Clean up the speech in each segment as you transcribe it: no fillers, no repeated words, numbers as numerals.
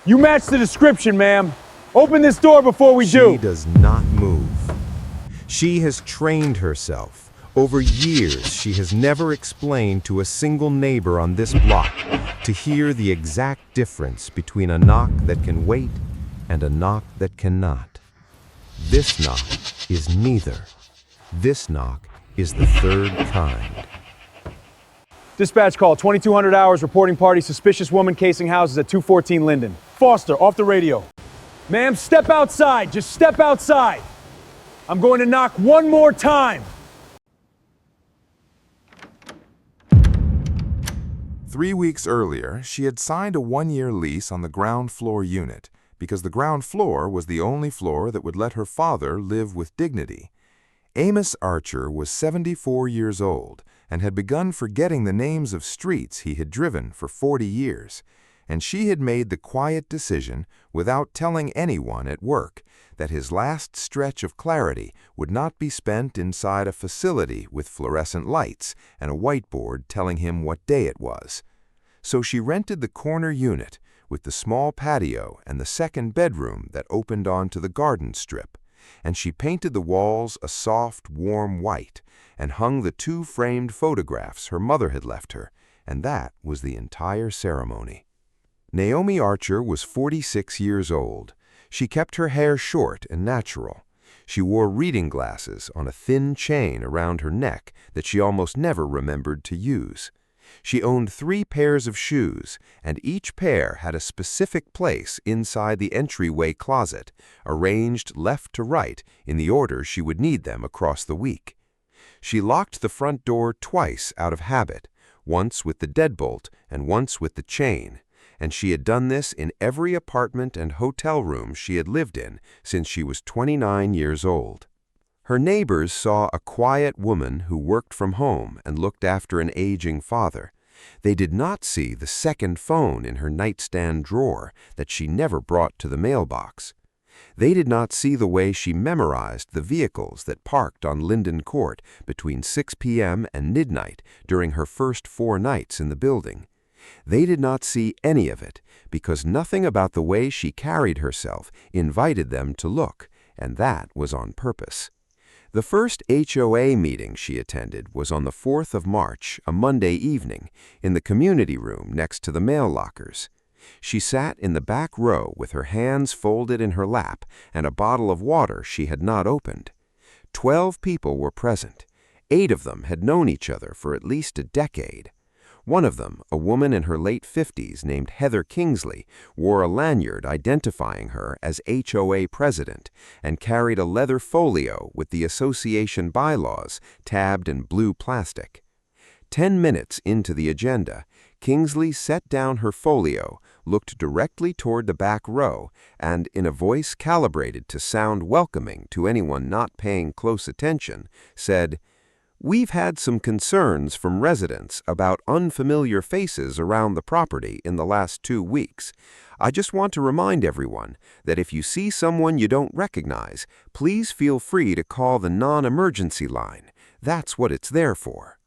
You match the description, ma'am. Open this door before we do. She does not move. She has trained herself. Over years, she has never explained to a single neighbor on this block to hear the exact difference between a knock that can wait and a knock that cannot. This knock is neither. This knock is the third kind. Dispatch call, 2200 hours, reporting party, suspicious woman casing houses at 214 Linden. Foster, off the radio. Ma'am, step outside. Just step outside. I'm going to knock one more time. 3 weeks earlier, she had signed a one-year lease on the ground floor unit because the ground floor was the only floor that would let her father live with dignity. Amos Archer was 74 years old and had begun forgetting the names of streets he had driven for 40 years, and she had made the quiet decision, without telling anyone at work, that his last stretch of clarity would not be spent inside a facility with fluorescent lights and a whiteboard telling him what day it was. So she rented the corner unit with the small patio and the second bedroom that opened onto the garden strip, and she painted the walls a soft, warm white and hung the 2 framed photographs her mother had left her, and that was the entire ceremony. Naomi Archer was 46 years old. She kept her hair short and natural. She wore reading glasses on a thin chain around her neck that she almost never remembered to use. She owned 3 pairs of shoes, and each pair had a specific place inside the entryway closet, arranged left to right in the order she would need them across the week. She locked the front door twice out of habit, once with the deadbolt and once with the chain, and she had done this in every apartment and hotel room she had lived in since she was 29 years old. Her neighbors saw a quiet woman who worked from home and looked after an aging father. They did not see the second phone in her nightstand drawer that she never brought to the mailbox. They did not see the way she memorized the vehicles that parked on Linden Court between 6 p.m. and midnight during her first 4 nights in the building. They did not see any of it because nothing about the way she carried herself invited them to look, and that was on purpose. The first HOA meeting she attended was on the 4th of March, a Monday evening, in the community room next to the mail lockers. She sat in the back row with her hands folded in her lap and a bottle of water she had not opened. 12 people were present. 8 of them had known each other for at least a decade. One of them, a woman in her late 50s named Heather Kingsley, wore a lanyard identifying her as HOA president and carried a leather folio with the association bylaws tabbed in blue plastic. 10 minutes into the agenda, Kingsley set down her folio, looked directly toward the back row, and, in a voice calibrated to sound welcoming to anyone not paying close attention, said, "We've had some concerns from residents about unfamiliar faces around the property in the last 2 weeks. I just want to remind everyone that if you see someone you don't recognize, please feel free to call the non-emergency line. That's what it's there for."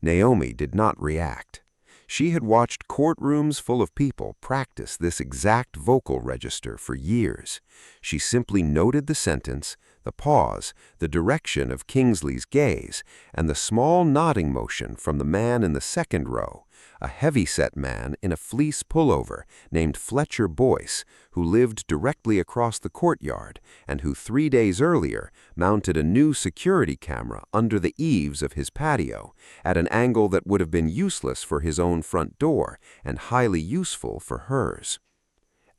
Naomi did not react. She had watched courtrooms full of people practice this exact vocal register for years. She simply noted the sentence, the pause, the direction of Kingsley's gaze, and the small nodding motion from the man in the second row, a heavy-set man in a fleece pullover named Fletcher Boyce, who lived directly across the courtyard and who 3 days earlier mounted a new security camera under the eaves of his patio at an angle that would have been useless for his own front door and highly useful for hers.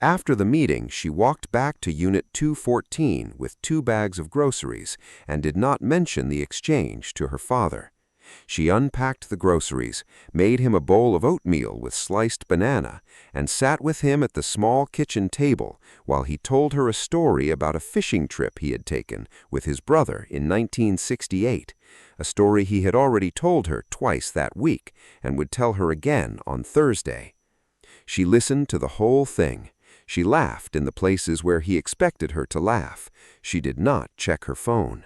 After the meeting, she walked back to Unit 214 with 2 bags of groceries and did not mention the exchange to her father. She unpacked the groceries, made him a bowl of oatmeal with sliced banana, and sat with him at the small kitchen table while he told her a story about a fishing trip he had taken with his brother in 1968, a story he had already told her twice that week and would tell her again on Thursday. She listened to the whole thing. She laughed in the places where he expected her to laugh. She did not check her phone.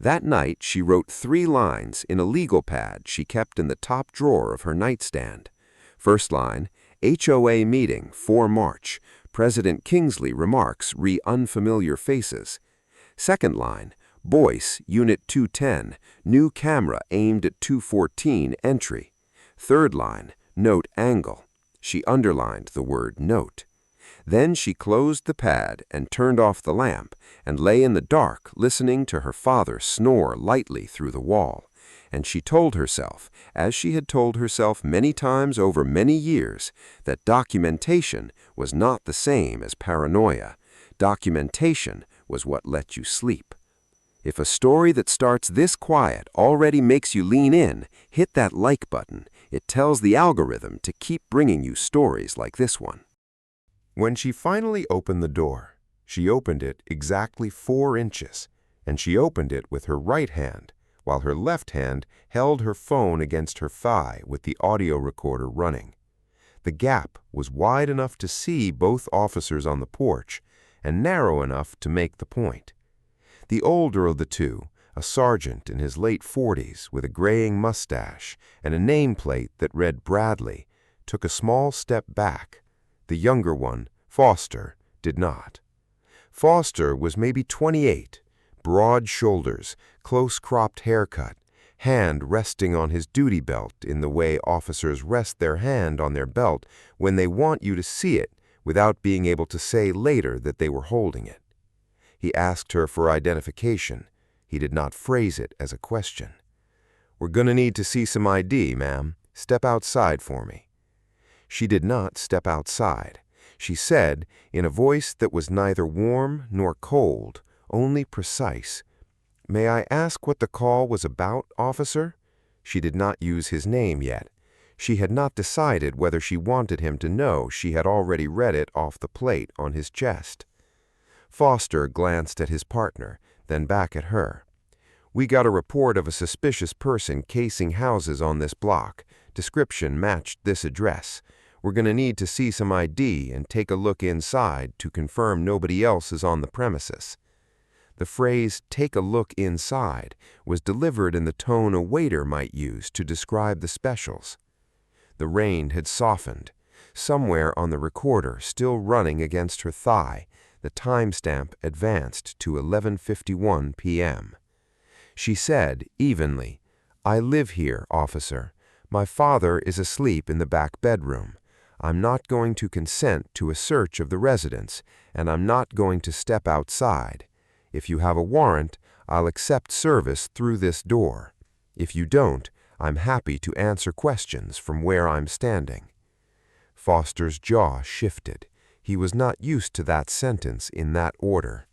That night, she wrote 3 lines in a legal pad she kept in the top drawer of her nightstand. First line, HOA meeting, 4 March. President Kingsley remarks re unfamiliar faces. Second line, Boyce, Unit 210, new camera aimed at 214 entry. Third line, note angle. She underlined the word note. Then she closed the pad and turned off the lamp and lay in the dark listening to her father snore lightly through the wall. And she told herself, as she had told herself many times over many years, that documentation was not the same as paranoia. Documentation was what let you sleep. If a story that starts this quiet already makes you lean in, hit that like button. It tells the algorithm to keep bringing you stories like this one. When she finally opened the door, she opened it exactly 4 inches, and she opened it with her right hand, while her left hand held her phone against her thigh with the audio recorder running. The gap was wide enough to see both officers on the porch, and narrow enough to make the point. The older of the two, a sergeant in his late 40s with a graying mustache and a nameplate that read Bradley, took a small step back. The younger one, Foster, did not. Foster was maybe 28, broad shoulders, close-cropped haircut, hand resting on his duty belt in the way officers rest their hand on their belt when they want you to see it without being able to say later that they were holding it. He asked her for identification. He did not phrase it as a question. "We're gonna need to see some ID, ma'am. Step outside for me." She did not step outside. She said, in a voice that was neither warm nor cold, only precise, "May I ask what the call was about, officer?" She did not use his name yet. She had not decided whether she wanted him to know she had already read it off the plate on his chest. Foster glanced at his partner, then back at her. "We got a report of a suspicious person casing houses on this block. Description matched this address. We're going to need to see some ID and take a look inside to confirm nobody else is on the premises." The phrase, "take a look inside," was delivered in the tone a waiter might use to describe the specials. The rain had softened. Somewhere on the recorder, still running against her thigh, the timestamp advanced to 11:51 p.m. She said, evenly, "I live here, officer. My father is asleep in the back bedroom. I'm not going to consent to a search of the residence, and I'm not going to step outside. If you have a warrant, I'll accept service through this door. If you don't, I'm happy to answer questions from where I'm standing." Foster's jaw shifted. He was not used to that sentence in that order.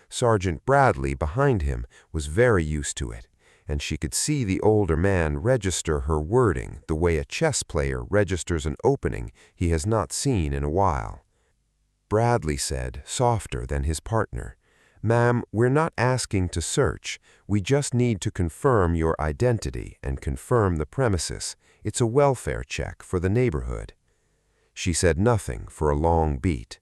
Sergeant Bradley behind him was very used to it, and she could see the older man register her wording the way a chess player registers an opening he has not seen in a while. Bradley said, softer than his partner, "Ma'am, we're not asking to search. We just need to confirm your identity and confirm the premises. It's a welfare check for the neighborhood." She said nothing for a long beat.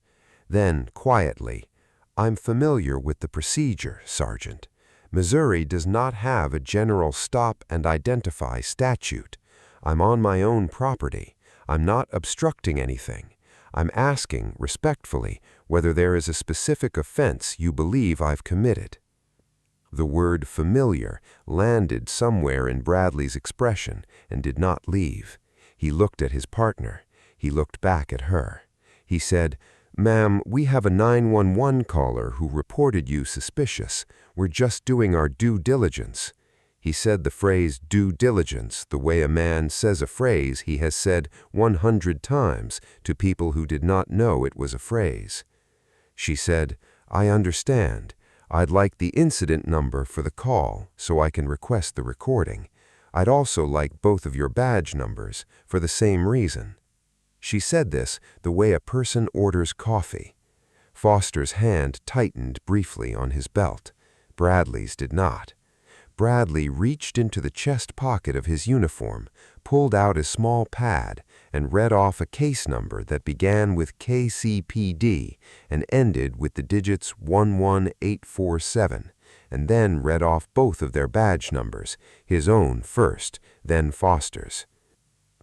Then, quietly, "I'm familiar with the procedure, Sergeant. Missouri does not have a general stop and identify statute. I'm on my own property. I'm not obstructing anything. I'm asking, respectfully, whether there is a specific offense you believe I've committed." The word familiar landed somewhere in Bradley's expression and did not leave. He looked at his partner. He looked back at her. He said, "Ma'am, we have a 911 caller who reported you suspicious. We're just doing our due diligence." He said the phrase due diligence the way a man says a phrase he has said 100 times to people who did not know it was a phrase. She said, "I understand. I'd like the incident number for the call so I can request the recording. I'd also like both of your badge numbers for the same reason." She said this the way a person orders coffee. Foster's hand tightened briefly on his belt. Bradley's did not. Bradley reached into the chest pocket of his uniform, pulled out a small pad, and read off a case number that began with KCPD and ended with the digits 11847, and then read off both of their badge numbers, his own first, then Foster's.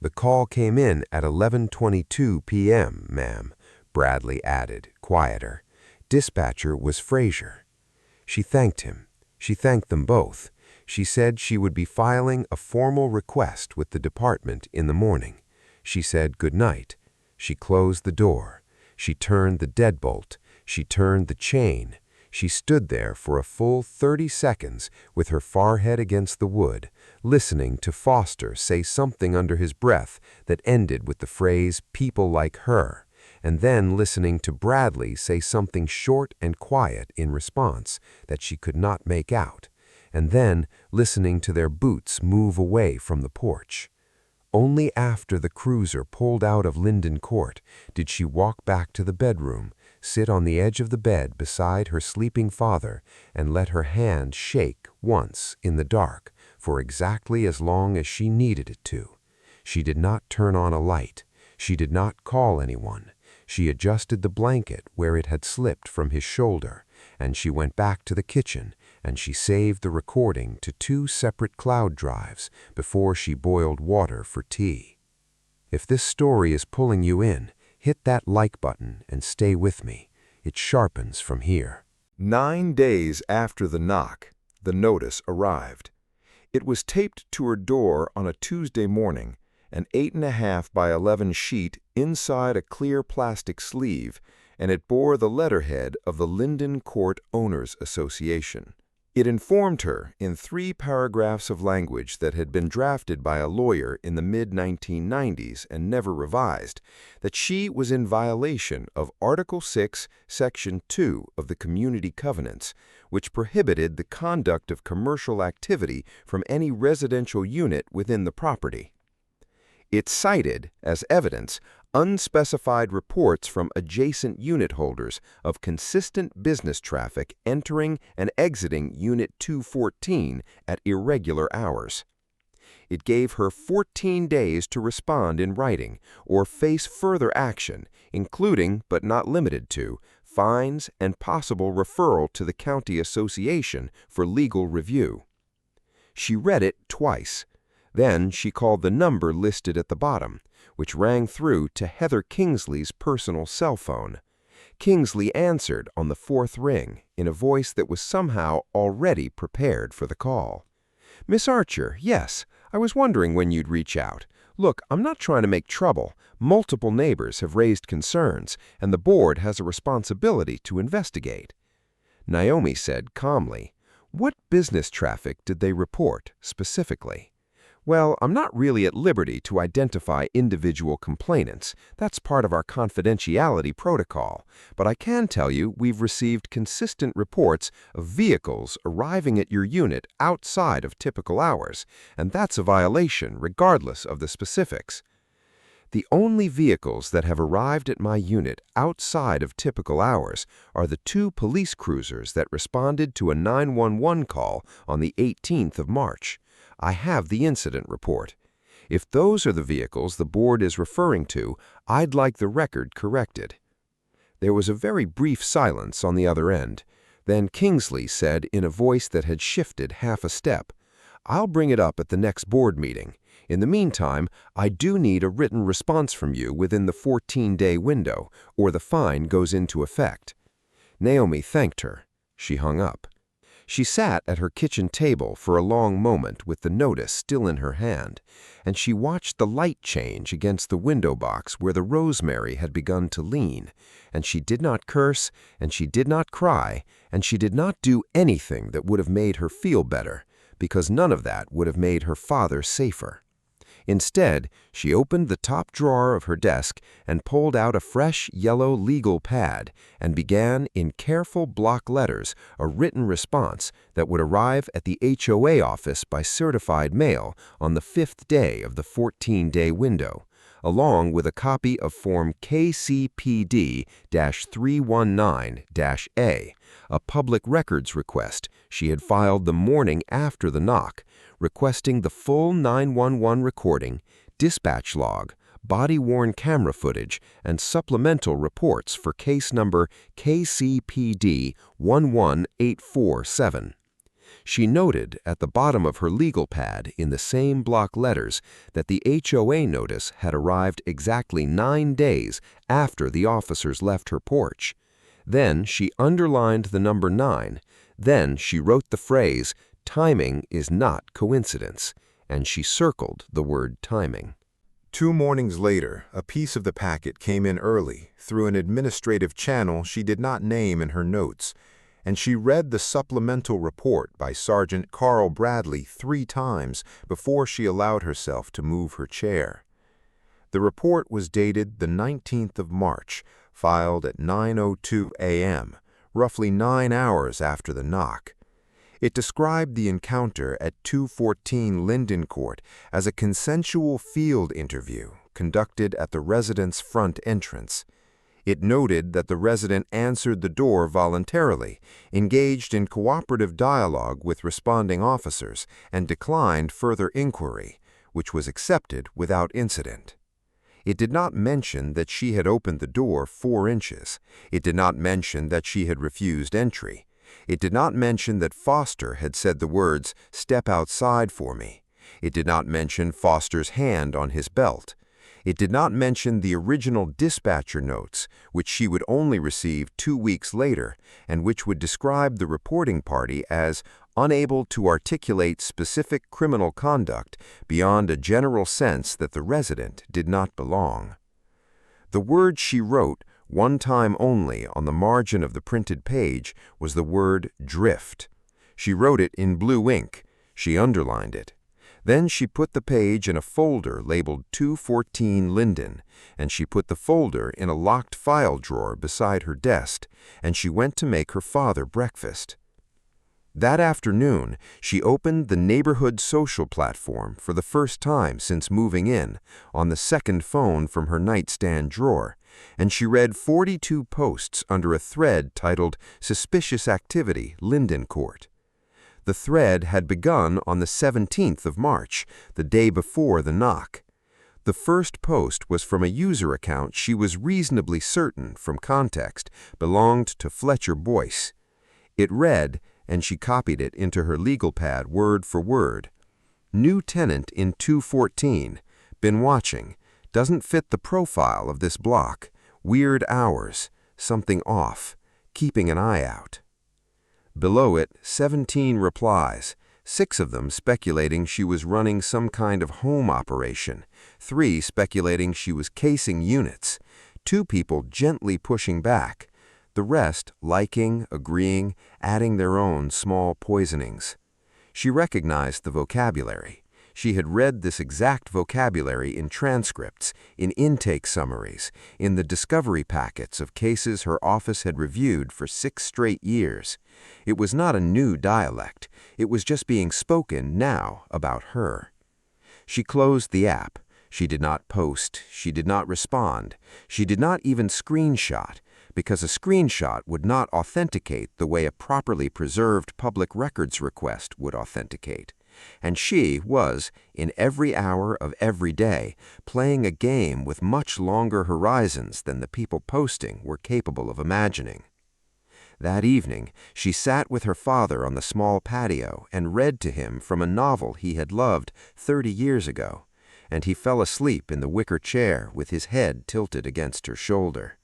"The call came in at 11:22 p.m., ma'am. Bradley added, quieter. Dispatcher was Fraser. She thanked him. She thanked them both. She said she would be filing a formal request with the department in the morning. She said good night. She closed the door. She turned the deadbolt. She turned the chain. She stood there for a full 30 seconds with her forehead against the wood, listening to Foster say something under his breath that ended with the phrase, "people like her," and then listening to Bradley say something short and quiet in response that she could not make out, and then listening to their boots move away from the porch. Only after the cruiser pulled out of Linden Court did she walk back to the bedroom, sit on the edge of the bed beside her sleeping father, and let her hand shake once in the dark for exactly as long as she needed it to. She did not turn on a light. She did not call anyone. She adjusted the blanket where it had slipped from his shoulder, and she went back to the kitchen, and she saved the recording to 2 separate cloud drives before she boiled water for tea. If this story is pulling you in, hit that like button and stay with me. It sharpens from here. 9 days after the knock, the notice arrived. It was taped to her door on a Tuesday morning, an 8.5 by 11 sheet inside a clear plastic sleeve, and it bore the letterhead of the Linden Court Owners Association. It informed her, in 3 paragraphs of language that had been drafted by a lawyer in the mid-1990s and never revised, that she was in violation of Article 6, Section 2 of the Community Covenants, which prohibited the conduct of commercial activity from any residential unit within the property. It cited, as evidence, unspecified reports from adjacent unit holders of consistent business traffic entering and exiting Unit 214 at irregular hours. It gave her 14 days to respond in writing or face further action, including, but not limited to, fines and possible referral to the county association for legal review. She read it twice. Then she called the number listed at the bottom, which rang through to Heather Kingsley's personal cell phone. Kingsley answered on the 4th ring in a voice that was somehow already prepared for the call. "Miss Archer, yes, I was wondering when you'd reach out. Look, I'm not trying to make trouble. Multiple neighbors have raised concerns, and the board has a responsibility to investigate." Naomi said calmly, "What business traffic did they report, specifically?" "Well, I'm not really at liberty to identify individual complainants. That's part of our confidentiality protocol. But I can tell you we've received consistent reports of vehicles arriving at your unit outside of typical hours, and that's a violation regardless of the specifics." "The only vehicles that have arrived at my unit outside of typical hours are the 2 police cruisers that responded to a 911 call on the 18th of March. I have the incident report. If those are the vehicles the board is referring to, I'd like the record corrected." There was a very brief silence on the other end. Then Kingsley said in a voice that had shifted half a step, "I'll bring it up at the next board meeting. In the meantime, I do need a written response from you within the 14-day window, or the fine goes into effect." Naomi thanked her. She hung up. She sat at her kitchen table for a long moment with the notice still in her hand, and she watched the light change against the window box where the rosemary had begun to lean, and she did not curse, and she did not cry, and she did not do anything that would have made her feel better, because none of that would have made her father safer. Instead, she opened the top drawer of her desk and pulled out a fresh yellow legal pad and began, in careful block letters, a written response that would arrive at the HOA office by certified mail on the 5th day of the 14-day window, along with a copy of Form KCPD-319-A, a public records request she had filed the morning after the knock, requesting the full 911 recording, dispatch log, body-worn camera footage, and supplemental reports for case number KCPD-11847. She noted at the bottom of her legal pad in the same block letters that the HOA notice had arrived exactly 9 days after the officers left her porch. Then she underlined the number 9. Then she wrote the phrase, "Timing is not coincidence," and she circled the word timing. 2 mornings later, a piece of the packet came in early through an administrative channel she did not name in her notes, and she read the supplemental report by Sergeant Carl Bradley 3 times before she allowed herself to move her chair. The report was dated the 19th of March, filed at 9:02 a.m., roughly 9 hours after the knock. It described the encounter at 214 Linden Court as a consensual field interview conducted at the resident's front entrance. It noted that the resident answered the door voluntarily, engaged in cooperative dialogue with responding officers, and declined further inquiry, which was accepted without incident. It did not mention that she had opened the door 4 inches. It did not mention that she had refused entry. It did not mention that Foster had said the words, "Step outside for me." It did not mention Foster's hand on his belt. It did not mention the original dispatcher notes, which she would only receive 2 weeks later, and which would describe the reporting party as unable to articulate specific criminal conduct beyond a general sense that the resident did not belong. The word she wrote, one time only, on the margin of the printed page was the word drift. She wrote it in blue ink. She underlined it. Then she put the page in a folder labeled 214 Linden, and she put the folder in a locked file drawer beside her desk, and she went to make her father breakfast. That afternoon, she opened the neighborhood social platform for the first time since moving in, on the second phone from her nightstand drawer, and she read 42 posts under a thread titled "Suspicious Activity, Linden Court." The thread had begun on the 17th of March, the day before the knock. The first post was from a user account she was reasonably certain, from context, belonged to Fletcher Boyce. It read, and she copied it into her legal pad word for word. "New tenant in 214. Been watching. Doesn't fit the profile of this block. Weird hours. Something off. Keeping an eye out." Below it, 17 replies, 6 of them speculating she was running some kind of home operation, 3 speculating she was casing units, 2 people gently pushing back, the rest liking, agreeing, adding their own small poisonings. She recognized the vocabulary. She had read this exact vocabulary in transcripts, in intake summaries, in the discovery packets of cases her office had reviewed for 6 straight years. It was not a new dialect. It was just being spoken now about her. She closed the app. She did not post. She did not respond. She did not even screenshot, because a screenshot would not authenticate the way a properly preserved public records request would authenticate. And she was, in every hour of every day, playing a game with much longer horizons than the people posting were capable of imagining. That evening, she sat with her father on the small patio and read to him from a novel he had loved 30 years ago, and he fell asleep in the wicker chair with his head tilted against her shoulder.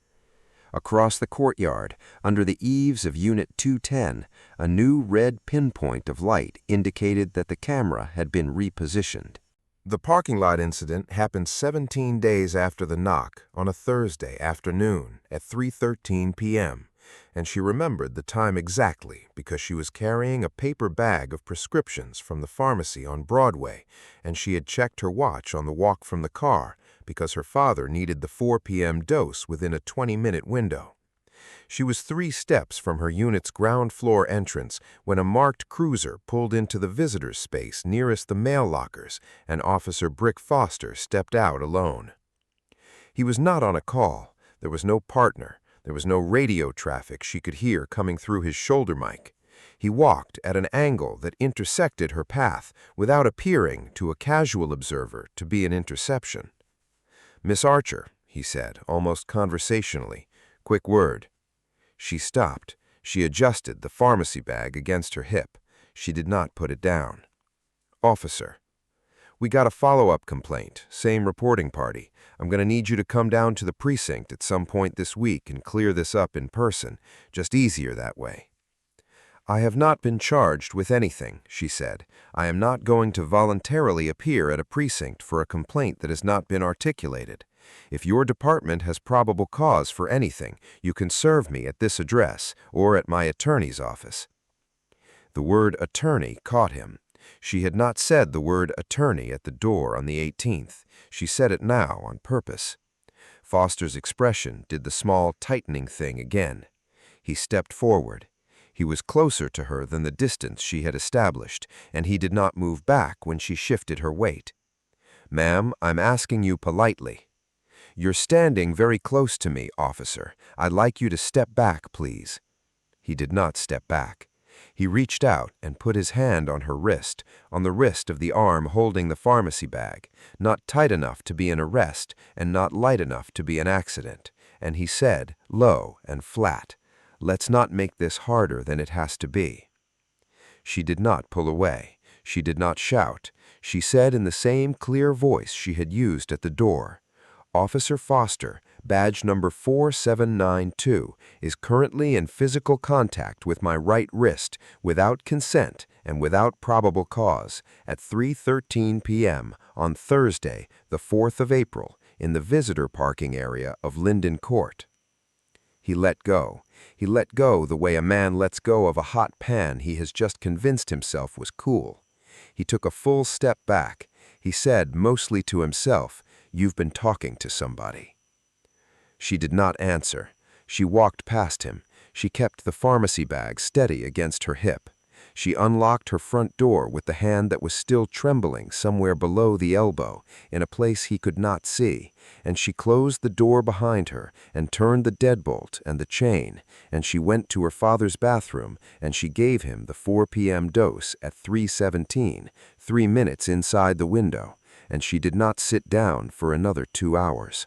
Across the courtyard, under the eaves of Unit 210, a new red pinpoint of light indicated that the camera had been repositioned. The parking lot incident happened 17 days after the knock on a Thursday afternoon at 3:13 p.m., and she remembered the time exactly because she was carrying a paper bag of prescriptions from the pharmacy on Broadway, and she had checked her watch on the walk from the car because her father needed the 4 p.m. dose within a 20-minute window. She was 3 steps from her unit's ground floor entrance when a marked cruiser pulled into the visitor's space nearest the mail lockers, and Officer Brick Foster stepped out alone. He was not on a call. There was no partner. There was no radio traffic she could hear coming through his shoulder mic. He walked at an angle that intersected her path without appearing to a casual observer to be an interception. "Miss Archer," he said, almost conversationally. "Quick word." She stopped. She adjusted the pharmacy bag against her hip. She did not put it down. Officer, we got a follow-up complaint, same reporting party. I'm going to need you to come down to the precinct at some point this week and clear this up in person. Just easier that way. I have not been charged with anything, she said. I am not going to voluntarily appear at a precinct for a complaint that has not been articulated. If your department has probable cause for anything, you can serve me at this address or at my attorney's office. The word attorney caught him. She had not said the word attorney at the door on the 18th. She said it now on purpose. Foster's expression did the small tightening thing again. He stepped forward. He was closer to her than the distance she had established, and he did not move back when she shifted her weight. Ma'am, I'm asking you politely. You're standing very close to me, officer. I'd like you to step back, please. He did not step back. He reached out and put his hand on her wrist, on the wrist of the arm holding the pharmacy bag, not tight enough to be an arrest and not light enough to be an accident, and he said, low and flat, "Let's not make this harder than it has to be." She did not pull away. She did not shout. She said in the same clear voice she had used at the door, "Officer Foster, badge number 4792, is currently in physical contact with my right wrist without consent and without probable cause at 3:13 p.m. on Thursday, the 4th of April, in the visitor parking area of Linden Court." He let go. He let go the way a man lets go of a hot pan he has just convinced himself was cool. He took a full step back. He said, mostly to himself, "You've been talking to somebody." She did not answer. She walked past him. She kept the pharmacy bag steady against her hip. She unlocked her front door with the hand that was still trembling somewhere below the elbow, in a place he could not see, and she closed the door behind her and turned the deadbolt and the chain, and she went to her father's bathroom and she gave him the 4 p.m. dose at 3:17, 3 minutes inside the window, and she did not sit down for another 2 hours.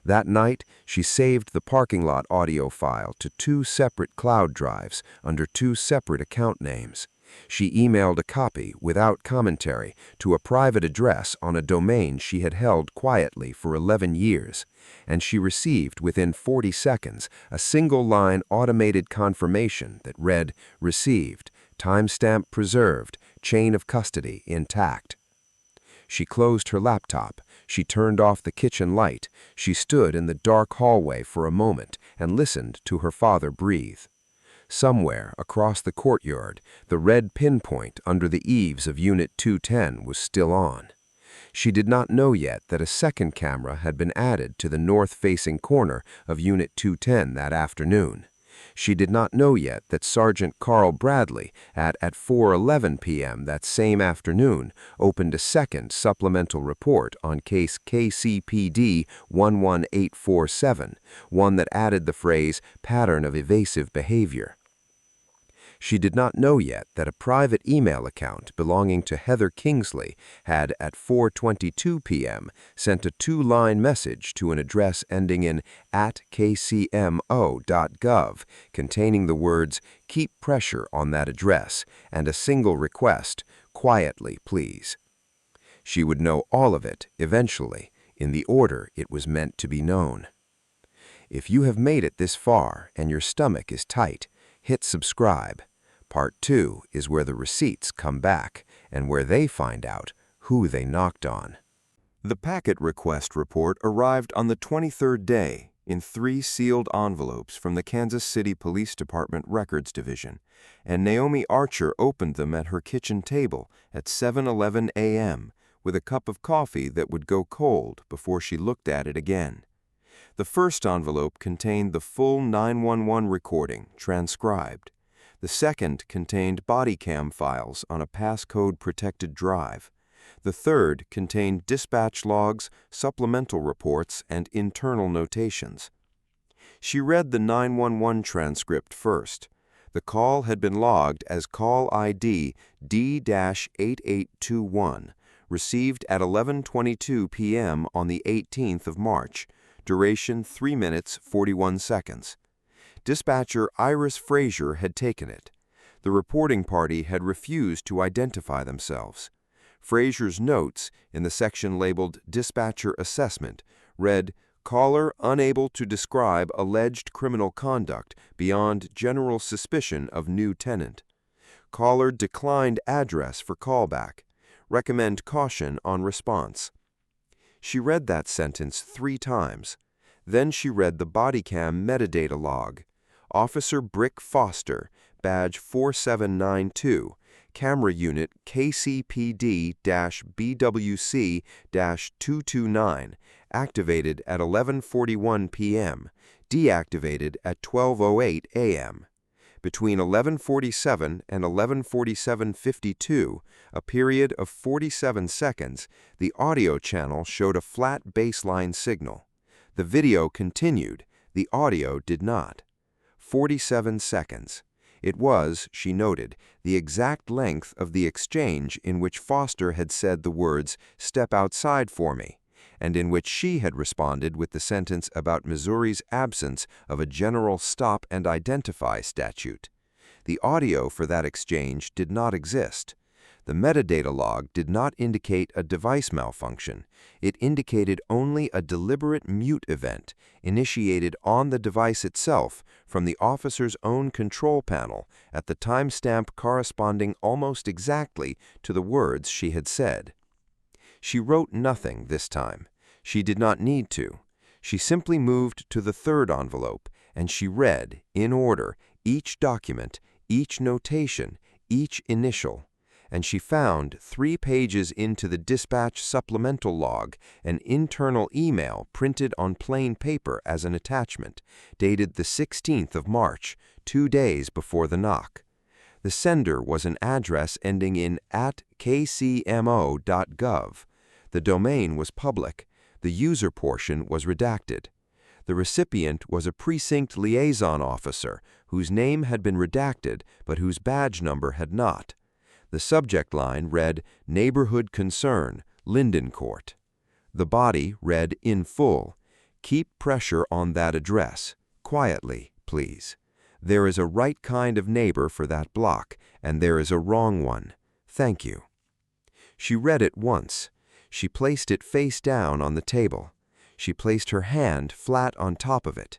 That night, she saved the parking lot audio file to 2 separate cloud drives under 2 separate account names. She emailed a copy, without commentary, to a private address on a domain she had held quietly for 11 years, and she received within 40 seconds a single-line automated confirmation that read, "Received, timestamp preserved, chain of custody intact." She closed her laptop. She turned off the kitchen light. She stood in the dark hallway for a moment and listened to her father breathe. Somewhere across the courtyard, the red pinpoint under the eaves of Unit 210 was still on. She did not know yet that a second camera had been added to the north-facing corner of Unit 210 that afternoon. She did not know yet that Sergeant Carl Bradley, at 4:11 p.m. that same afternoon, opened a second supplemental report on case KCPD 11847, one that added the phrase "pattern of evasive behavior." She did not know yet that a private email account belonging to Heather Kingsley had, at 4:22 p.m., sent a 2-line message to an address ending in @kcmo.gov containing the words, "Keep pressure on that address," and a single request, "Quietly, please." She would know all of it, eventually, in the order it was meant to be known. If you have made it this far and your stomach is tight, hit subscribe. Part 2 is where the receipts come back and where they find out who they knocked on. The packet request report arrived on the 23rd day in 3 sealed envelopes from the Kansas City Police Department Records Division, and Naomi Archer opened them at her kitchen table at 7:11 a.m. with a cup of coffee that would go cold before she looked at it again. The first envelope contained the full 911 recording, transcribed. The second contained body cam files on a passcode-protected drive. The third contained dispatch logs, supplemental reports, and internal notations. She read the 911 transcript first. The call had been logged as call ID D-8821, received at 11:22 p.m. on the 18th of March, duration 3 minutes 41 seconds. Dispatcher Iris Frazier had taken it. The reporting party had refused to identify themselves. Frazier's notes, in the section labeled Dispatcher Assessment, read, "Caller unable to describe alleged criminal conduct beyond general suspicion of new tenant. Caller declined address for callback. Recommend caution on response." She read that sentence 3 times. Then she read the body cam metadata log. Officer Brick Foster, badge 4792, camera unit KCPD-BWC-229, activated at 11:41 p.m., deactivated at 12:08 a.m. Between 11:47 and 11:47:52, a period of 47 seconds, the audio channel showed a flat baseline signal. The video continued, the audio did not. 47 seconds. It was, she noted, the exact length of the exchange in which Foster had said the words, "Step outside for me," and in which she had responded with the sentence about Missouri's absence of a general stop and identify statute. The audio for that exchange did not exist. The metadata log did not indicate a device malfunction. It indicated only a deliberate mute event initiated on the device itself from the officer's own control panel at the timestamp corresponding almost exactly to the words she had said. She wrote nothing this time. She did not need to. She simply moved to the 3rd envelope, and she read, in order, each document, each notation, each initial. And she found 3 pages into the dispatch supplemental log an internal email printed on plain paper as an attachment, dated the 16th of March, 2 days before the knock. The sender was an address ending in @kcmo.gov. The domain was public. The user portion was redacted. The recipient was a precinct liaison officer whose name had been redacted but whose badge number had not. The subject line read, "Neighborhood Concern, Linden Court." The body read in full, "Keep pressure on that address. Quietly, please. There is a right kind of neighbor for that block, and there is a wrong one. Thank you." She read it once. She placed it face down on the table. She placed her hand flat on top of it.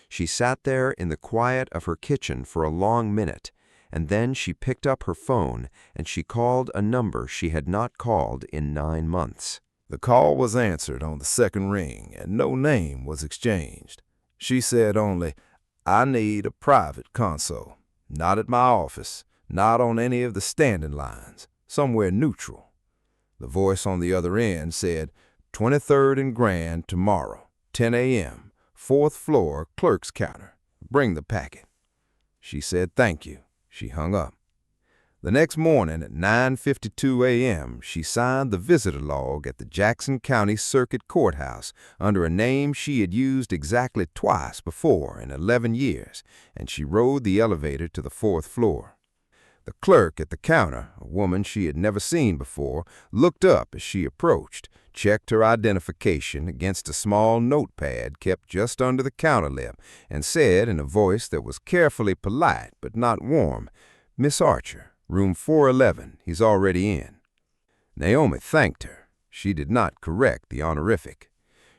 She sat there in the quiet of her kitchen for a long minute, and then she picked up her phone and she called a number she had not called in 9 months. The call was answered on the 2nd ring, and no name was exchanged. She said only, "I need a private console. Not at my office, not on any of the standing lines, somewhere neutral." The voice on the other end said, 23rd and Grand tomorrow, 10 a.m., 4th floor, clerk's counter. Bring the packet." She said thank you. She hung up. The next morning at 9:52 a.m., she signed the visitor log at the Jackson County Circuit Courthouse under a name she had used exactly twice before in 11 years, and she rode the elevator to the 4th floor. The clerk at the counter, a woman she had never seen before, looked up as she approached, checked her identification against a small notepad kept just under the counter lip, and said in a voice that was carefully polite but not warm, "Miss Archer, room 411, he's already in." Naomi thanked her. She did not correct the honorific.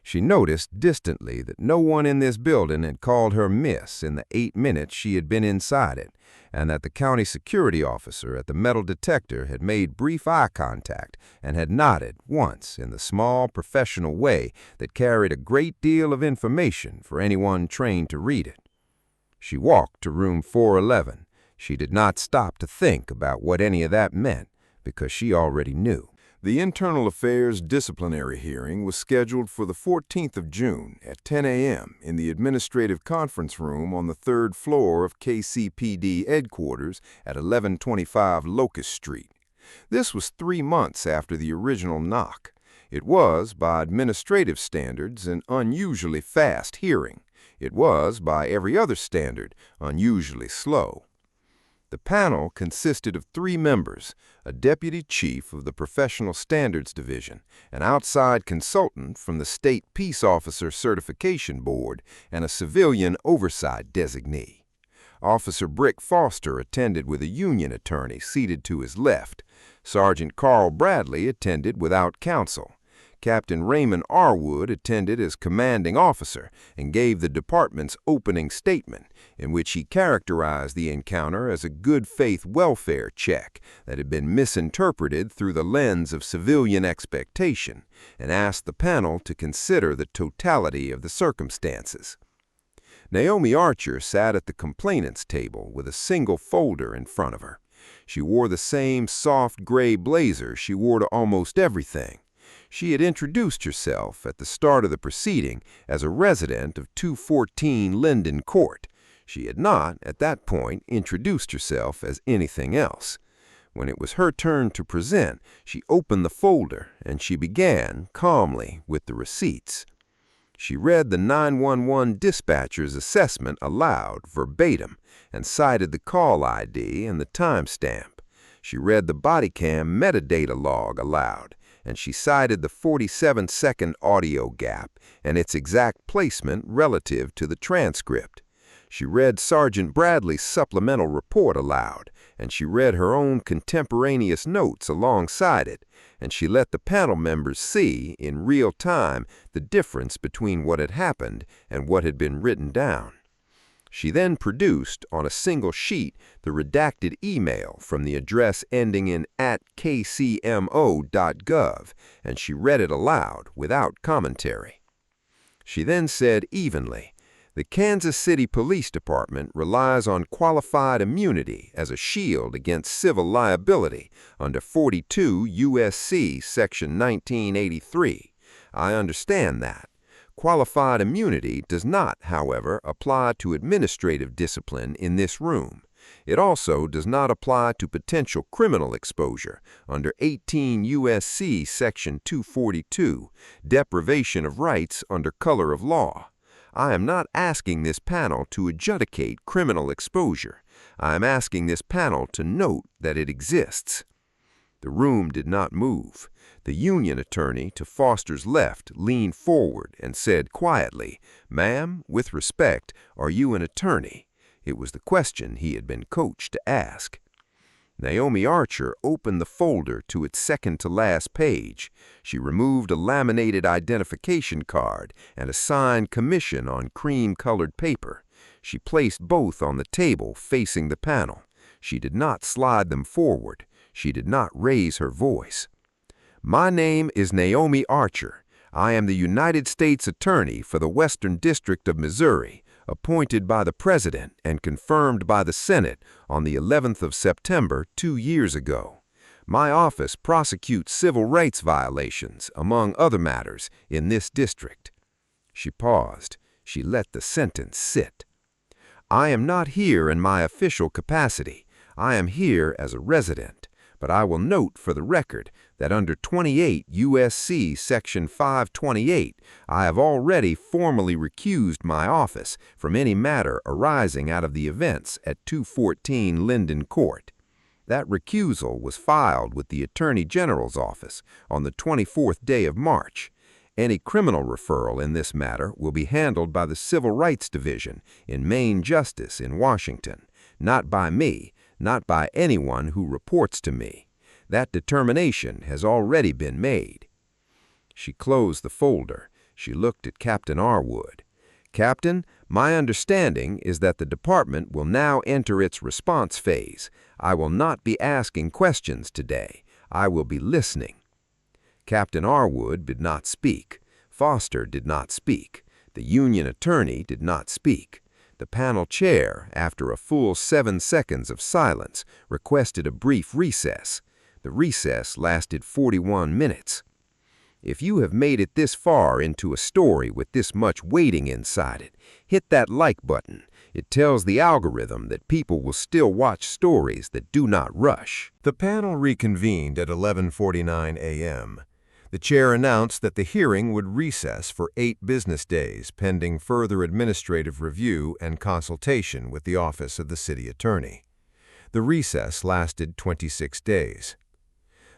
She noticed distantly that no one in this building had called her Miss in the 8 minutes she had been inside it, and that the county security officer at the metal detector had made brief eye contact and had nodded once in the small professional way that carried a great deal of information for anyone trained to read it. She walked to room 411. She did not stop to think about what any of that meant, because she already knew. The Internal Affairs disciplinary hearing was scheduled for the 14th of June at 10 a.m. in the administrative conference room on the 3rd floor of KCPD headquarters at 1125 Locust Street. This was 3 months after the original knock. It was, by administrative standards, an unusually fast hearing. It was, by every other standard, unusually slow. The panel consisted of 3 members, a deputy chief of the Professional Standards Division, an outside consultant from the State Peace Officer Certification Board, and a civilian oversight designee. Officer Brick Foster attended with a Union attorney seated to his left. Sergeant Carl Bradley attended without counsel. Captain Raymond Arwood attended as commanding officer and gave the department's opening statement, in which he characterized the encounter as a good-faith welfare check that had been misinterpreted through the lens of civilian expectation, and asked the panel to consider the totality of the circumstances. Naomi Archer sat at the complainant's table with a single folder in front of her. She wore the same soft gray blazer she wore to almost everything. She had introduced herself at the start of the proceeding as a resident of 214 Linden Court. She had not, at that point, introduced herself as anything else. When it was her turn to present, she opened the folder and she began, calmly, with the receipts. She read the 911 dispatcher's assessment aloud, verbatim, and cited the call ID and the timestamp. She read the body cam metadata log aloud, and she cited the 47-second audio gap and its exact placement relative to the transcript. She read Sergeant Bradley's supplemental report aloud, and she read her own contemporaneous notes alongside it, and she let the panel members see, in real time, the difference between what had happened and what had been written down. She then produced, on a single sheet, the redacted email from the address ending in @kcmo.gov, and she read it aloud without commentary. She then said evenly, "The Kansas City Police Department relies on qualified immunity as a shield against civil liability under 42 U.S.C. Section 1983. I understand that. Qualified immunity does not, however, apply to administrative discipline in this room. It also does not apply to potential criminal exposure under 18 U.S.C. Section 242, deprivation of rights under color of law. I am not asking this panel to adjudicate criminal exposure. I am asking this panel to note that it exists." The room did not move. The Union attorney to Foster's left leaned forward and said quietly, "Ma'am, with respect, are you an attorney?" It was the question he had been coached to ask. Naomi Archer opened the folder to its second-to-last page. She removed a laminated identification card and a signed commission on cream-colored paper. She placed both on the table facing the panel. She did not slide them forward. She did not raise her voice. "My name is Naomi Archer. I am the United States Attorney for the Western District of Missouri, appointed by the President and confirmed by the Senate on the 11th of September 2 years ago. My office prosecutes civil rights violations, among other matters, in this district." She paused. She let the sentence sit. "I am not here in my official capacity. I am here as a resident. But I will note for the record that under 28 U.S.C. Section 528, I have already formally recused my office from any matter arising out of the events at 214 Linden Court. That recusal was filed with the Attorney General's office on the 24th day of March. Any criminal referral in this matter will be handled by the Civil Rights Division in Main Justice in Washington, not by me, not by anyone who reports to me. That determination has already been made." She closed the folder. She looked at Captain Arwood. "Captain, my understanding is that the department will now enter its response phase. I will not be asking questions today. I will be listening." Captain Arwood did not speak. Foster did not speak. The Union attorney did not speak. The panel chair, after a full 7 seconds of silence, requested a brief recess. The recess lasted 41 minutes. If you have made it this far into a story with this much waiting inside it, hit that like button. It tells the algorithm that people will still watch stories that do not rush. The panel reconvened at 11:49 a.m. The chair announced that the hearing would recess for 8 business days pending further administrative review and consultation with the Office of the City Attorney. The recess lasted 26 days.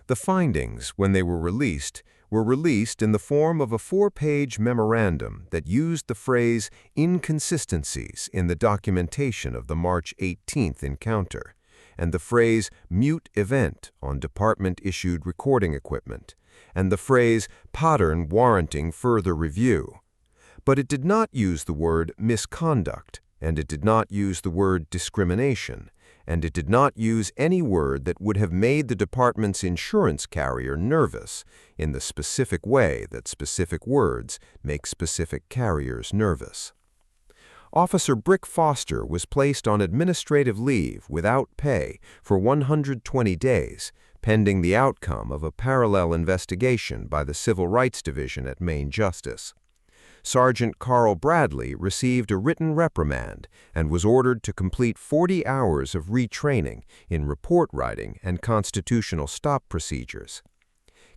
The findings, when they were released, were released in the form of a 4-page memorandum that used the phrase inconsistencies in the documentation of the March 18th encounter, and the phrase mute event on department-issued recording equipment, and the phrase pattern warranting further review. But it did not use the word misconduct, and it did not use the word discrimination, and it did not use any word that would have made the department's insurance carrier nervous in the specific way that specific words make specific carriers nervous. Officer Brick Foster was placed on administrative leave without pay for 120 days, pending the outcome of a parallel investigation by the Civil Rights Division at Maine Justice. Sergeant Carl Bradley received a written reprimand and was ordered to complete 40 hours of retraining in report writing and constitutional stop procedures.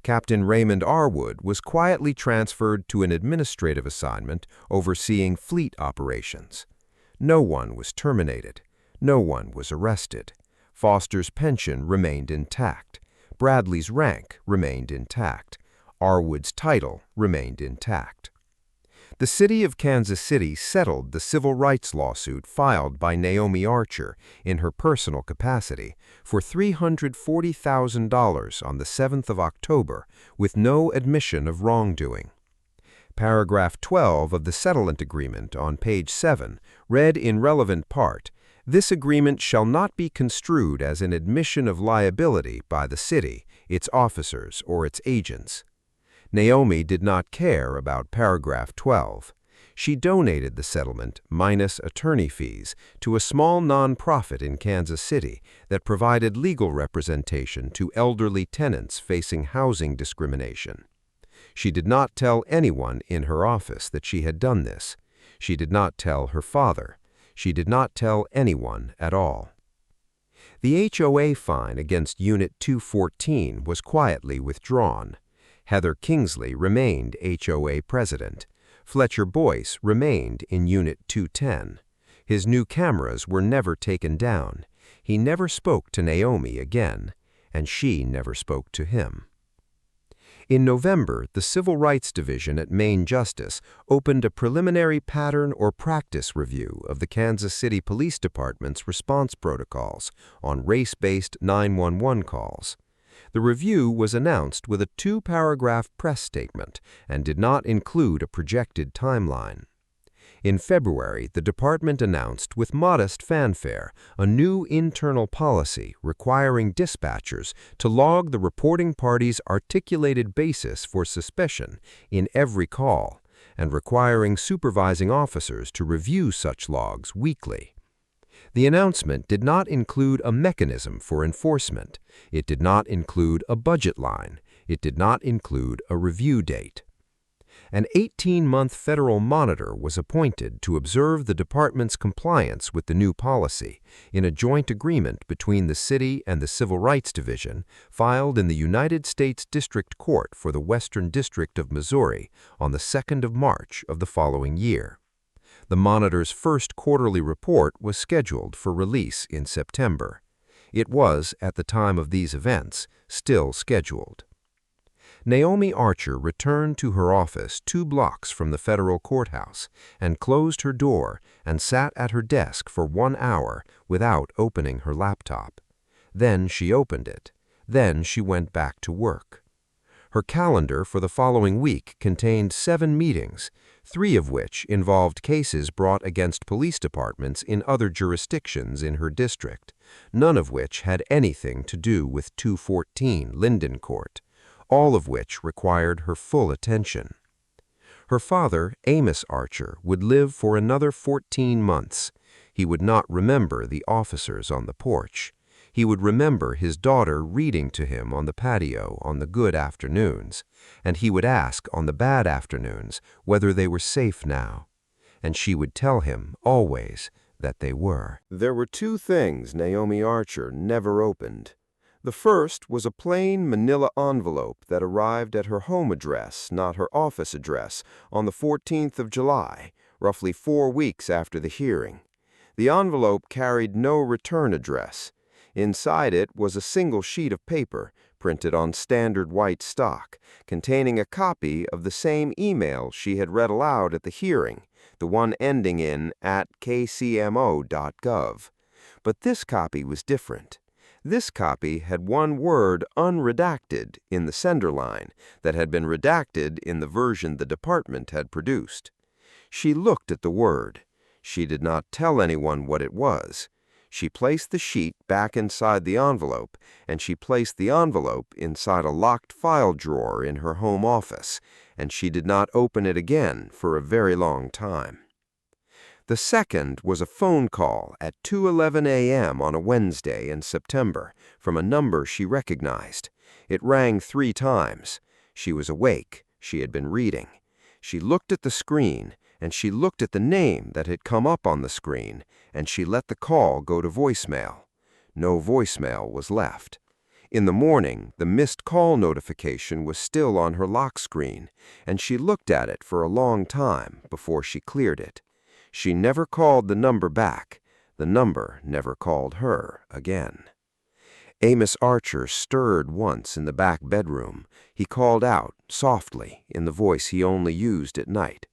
Captain Raymond Arwood was quietly transferred to an administrative assignment overseeing fleet operations. No one was terminated. No one was arrested. Foster's pension remained intact. Bradley's rank remained intact. Arwood's title remained intact. The city of Kansas City settled the civil rights lawsuit filed by Naomi Archer in her personal capacity for $340,000 on the 7th of October with no admission of wrongdoing. Paragraph 12 of the settlement agreement on page 7 read in relevant part, "This agreement shall not be construed as an admission of liability by the city, its officers, or its agents." Naomi did not care about paragraph 12. She donated the settlement, minus attorney fees, to a small nonprofit in Kansas City that provided legal representation to elderly tenants facing housing discrimination. She did not tell anyone in her office that she had done this. She did not tell her father. She did not tell anyone at all. The HOA fine against Unit 214 was quietly withdrawn. Heather Kingsley remained HOA president. Fletcher Boyce remained in Unit 210. His new cameras were never taken down. He never spoke to Naomi again, and she never spoke to him. In November, the Civil Rights Division at Maine Justice opened a preliminary pattern or practice review of the Kansas City Police Department's response protocols on race-based 911 calls. The review was announced with a 2-paragraph press statement and did not include a projected timeline. In February, the department announced with modest fanfare a new internal policy requiring dispatchers to log the reporting party's articulated basis for suspicion in every call and requiring supervising officers to review such logs weekly. The announcement did not include a mechanism for enforcement. It did not include a budget line. It did not include a review date. An 18-month federal monitor was appointed to observe the department's compliance with the new policy in a joint agreement between the city and the Civil Rights Division filed in the United States District Court for the Western District of Missouri on the 2nd of March of the following year. The monitor's first quarterly report was scheduled for release in September. It was, at the time of these events, still scheduled. Naomi Archer returned to her office 2 blocks from the federal courthouse and closed her door and sat at her desk for 1 hour without opening her laptop. Then she opened it. Then she went back to work. Her calendar for the following week contained 7 meetings, 3 of which involved cases brought against police departments in other jurisdictions in her district, none of which had anything to do with 214 Linden Court, all of which required her full attention. Her father, Amos Archer, would live for another 14 months. He would not remember the officers on the porch. He would remember his daughter reading to him on the patio on the good afternoons, and he would ask on the bad afternoons whether they were safe now. And she would tell him, always, that they were. There were 2 things Naomi Archer never opened. The first was a plain manila envelope that arrived at her home address, not her office address, on the 14th of July, roughly 4 weeks after the hearing. The envelope carried no return address. Inside it was a single sheet of paper, printed on standard white stock, containing a copy of the same email she had read aloud at the hearing, the one ending in @kcmo.gov. But this copy was different. This copy had one word unredacted in the sender line that had been redacted in the version the department had produced. She looked at the word. She did not tell anyone what it was. She placed the sheet back inside the envelope, and she placed the envelope inside a locked file drawer in her home office, and she did not open it again for a very long time. The second was a phone call at 2:11 a.m. on a Wednesday in September from a number she recognized. It rang 3 times. She was awake. She had been reading. She looked at the screen, and she looked at the name that had come up on the screen, and she let the call go to voicemail. No voicemail was left. In the morning, the missed call notification was still on her lock screen, and she looked at it for a long time before she cleared it. She never called the number back. The number never called her again. Amos Archer stirred once in the back bedroom. He called out, softly, in the voice he only used at night.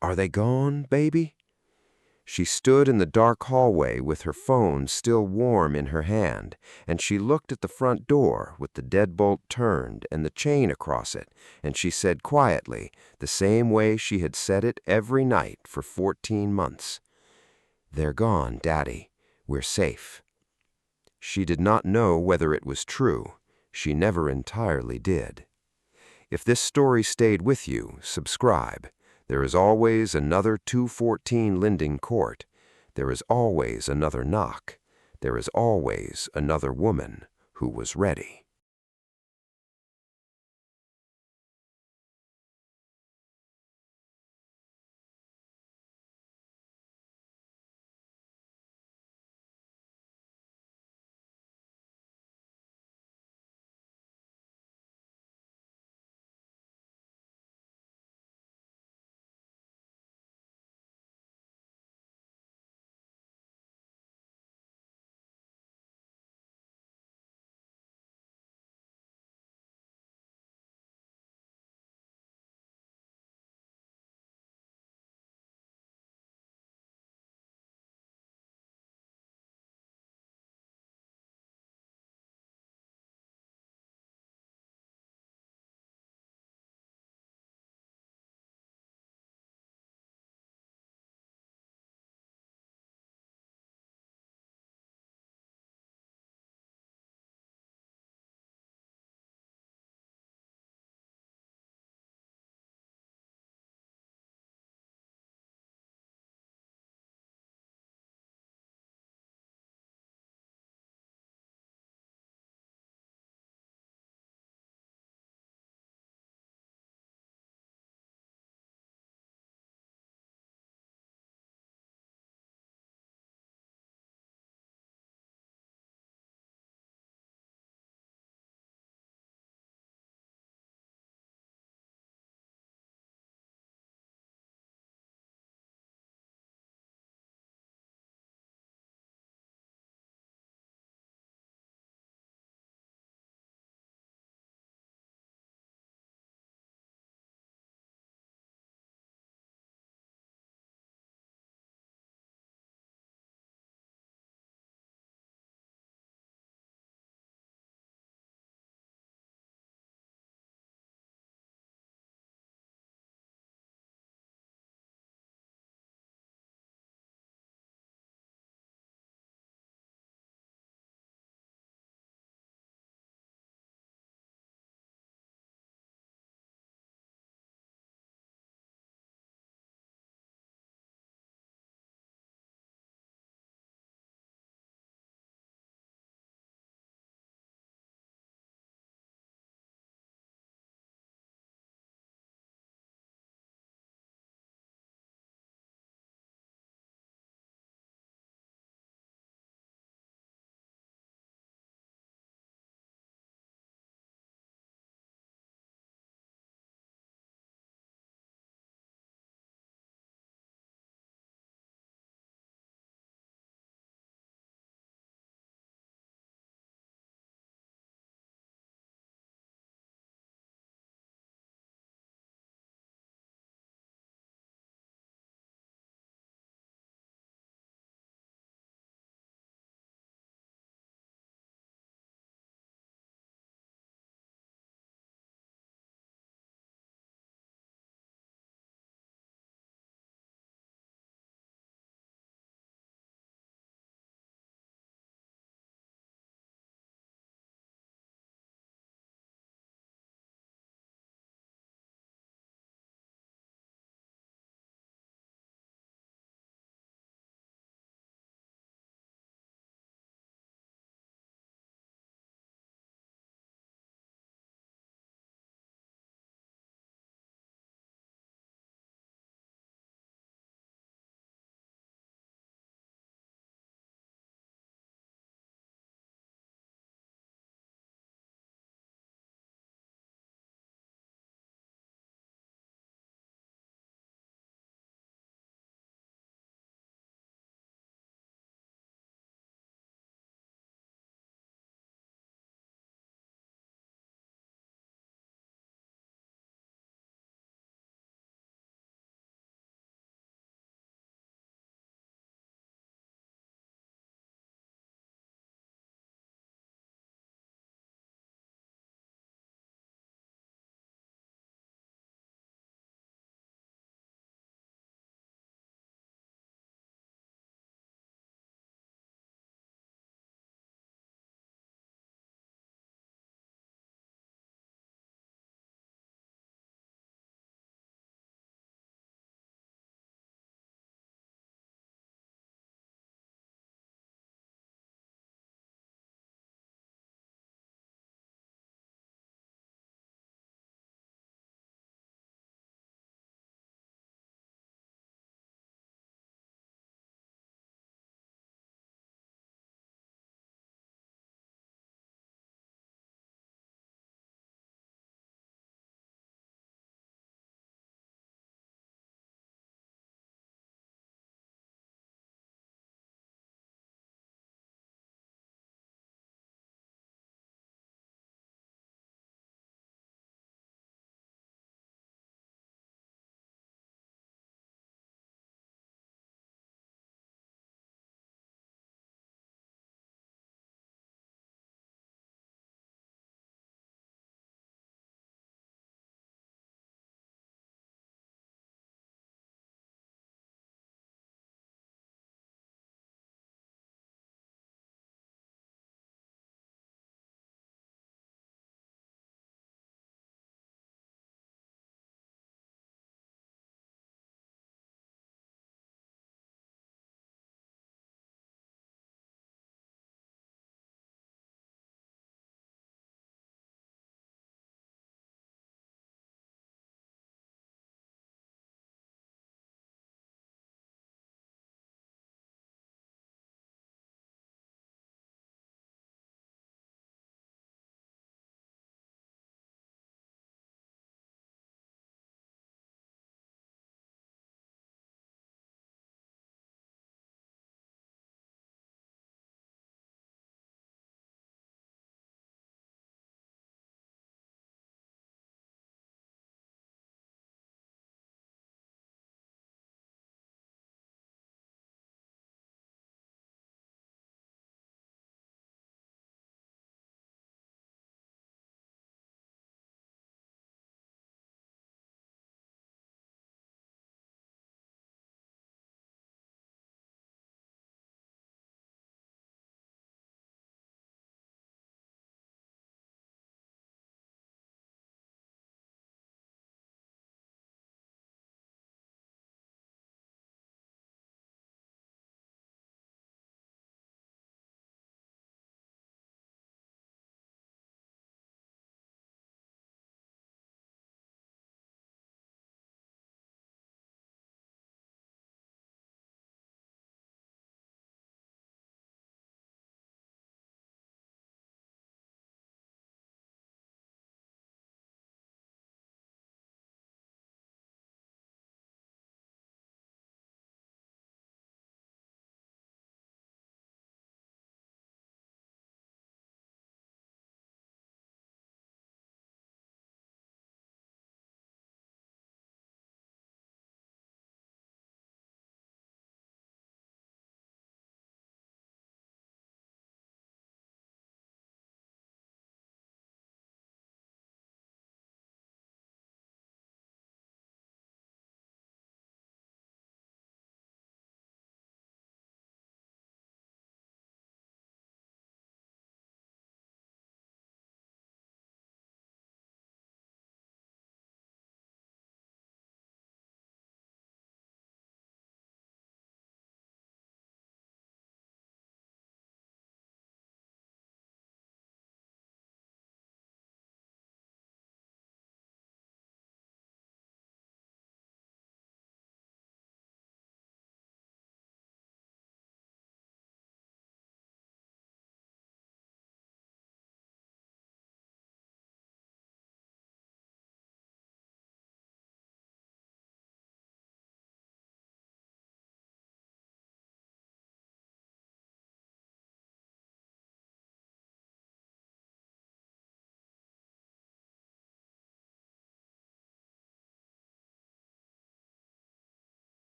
"Are they gone, baby?" She stood in the dark hallway with her phone still warm in her hand, and she looked at the front door with the deadbolt turned and the chain across it, and she said quietly, the same way she had said it every night for 14 months, "They're gone, Daddy. We're safe." She did not know whether it was true. She never entirely did. If this story stayed with you, subscribe. There is always another 214 Linden Court. There is always another knock. There is always another woman who was ready.